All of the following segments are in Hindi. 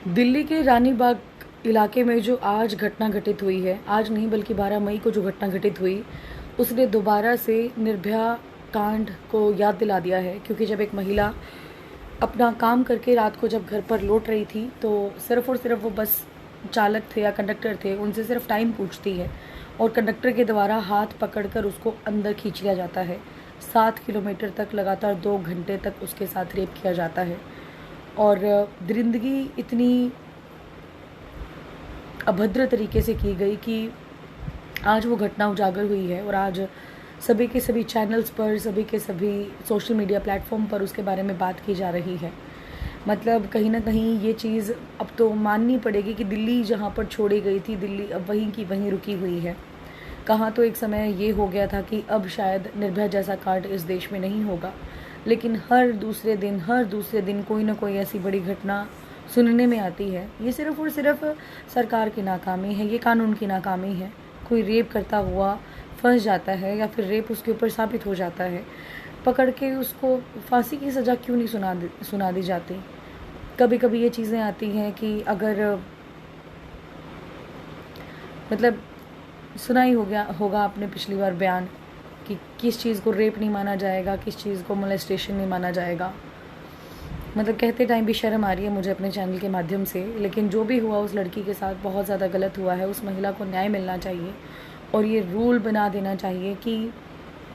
दिल्ली के रानी बाग इलाके में जो आज घटना घटित हुई है, आज नहीं बल्कि 12 मई को जो घटना घटित हुई, उसने दोबारा से निर्भया कांड को याद दिला दिया है। क्योंकि जब एक महिला अपना काम करके रात को जब घर पर लौट रही थी, तो सिर्फ और सिर्फ वो बस चालक थे या कंडक्टर थे, उनसे सिर्फ टाइम पूछती है और कंडक्टर के द्वारा हाथ पकड़कर उसको अंदर खींच लिया जाता है। 7 किलोमीटर तक लगातार 2 घंटे तक उसके साथ रेप किया जाता है। और दरिंदगी इतनी अभद्र तरीके से की गई कि आज वो घटना उजागर हुई है और आज सभी के सभी चैनल्स पर, सभी के सभी सोशल मीडिया प्लेटफॉर्म पर उसके बारे में बात की जा रही है। मतलब कहीं ना कहीं ये चीज़ अब तो माननी पड़ेगी कि दिल्ली जहाँ पर छोड़ी गई थी, दिल्ली अब वहीं की वहीं रुकी हुई है। कहाँ तो एक समय ये हो गया था कि अब शायद निर्भया जैसा कांड इस देश में नहीं होगा, लेकिन हर दूसरे दिन कोई ना कोई ऐसी बड़ी घटना सुनने में आती है। ये सिर्फ और सिर्फ सरकार की नाकामी है, ये कानून की नाकामी है। कोई रेप करता हुआ फंस जाता है या फिर रेप उसके ऊपर साबित हो जाता है, पकड़ के उसको फांसी की सज़ा क्यों नहीं सुना दी जाती। कभी कभी ये चीज़ें आती हैं कि अगर मतलब सुना ही होगा आपने पिछली बार बयान कि किस चीज़ को रेप नहीं माना जाएगा, किस चीज़ को मोलेस्टेशन नहीं माना जाएगा। मतलब कहते टाइम भी शर्म आ रही है मुझे अपने चैनल के माध्यम से। लेकिन जो भी हुआ उस लड़की के साथ बहुत ज़्यादा गलत हुआ है। उस महिला को न्याय मिलना चाहिए और ये रूल बना देना चाहिए कि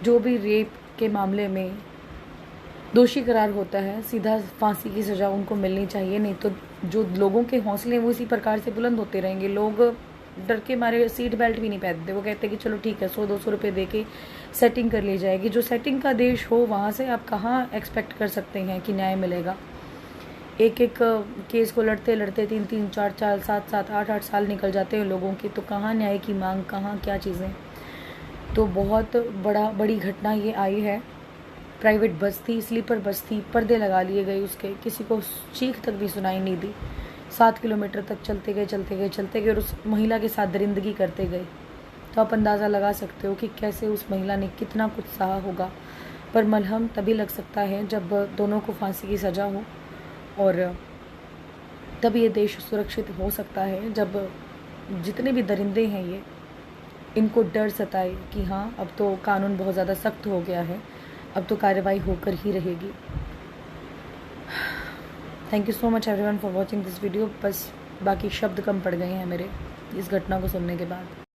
जो भी रेप के मामले में दोषी करार होता है, सीधा फांसी की सज़ा उनको मिलनी चाहिए। नहीं तो जो लोगों के हौसले वो इसी प्रकार से बुलंद होते रहेंगे। लोग डर के मारे सीट बेल्ट भी नहीं पहनते। वो कहते हैं कि चलो ठीक है, 100-200 रुपये दे के सेटिंग कर ली जाएगी। जो सेटिंग का देश हो वहाँ से आप कहाँ एक्सपेक्ट कर सकते हैं कि न्याय मिलेगा। एक केस को लड़ते लड़ते 3-3, 4-4, 7-7, 8-8 साल निकल जाते हैं लोगों की। तो कहाँ न्याय की मांग, कहाँ क्या चीज़ें। तो बहुत बड़ी घटना ये आई है। प्राइवेट बस थी, स्लीपर बस थी, पर्दे लगा लिए गए उसके, किसी को चीख तक भी सुनाई नहीं दी। 7 किलोमीटर तक चलते गए और उस महिला के साथ दरिंदगी करते गए। तो आप अंदाज़ा लगा सकते हो कि कैसे उस महिला ने कितना कुछ सहा होगा। पर मलहम तभी लग सकता है जब दोनों को फांसी की सज़ा हो, और तब ये देश सुरक्षित हो सकता है जब जितने भी दरिंदे हैं ये, इनको डर सताए कि हाँ अब तो कानून बहुत ज़्यादा सख्त हो गया है, अब तो कार्रवाई होकर ही रहेगी। Thank you so much everyone for watching this video. बस बाकी शब्द कम पड़ गए हैं मेरे इस घटना को सुनने के बाद।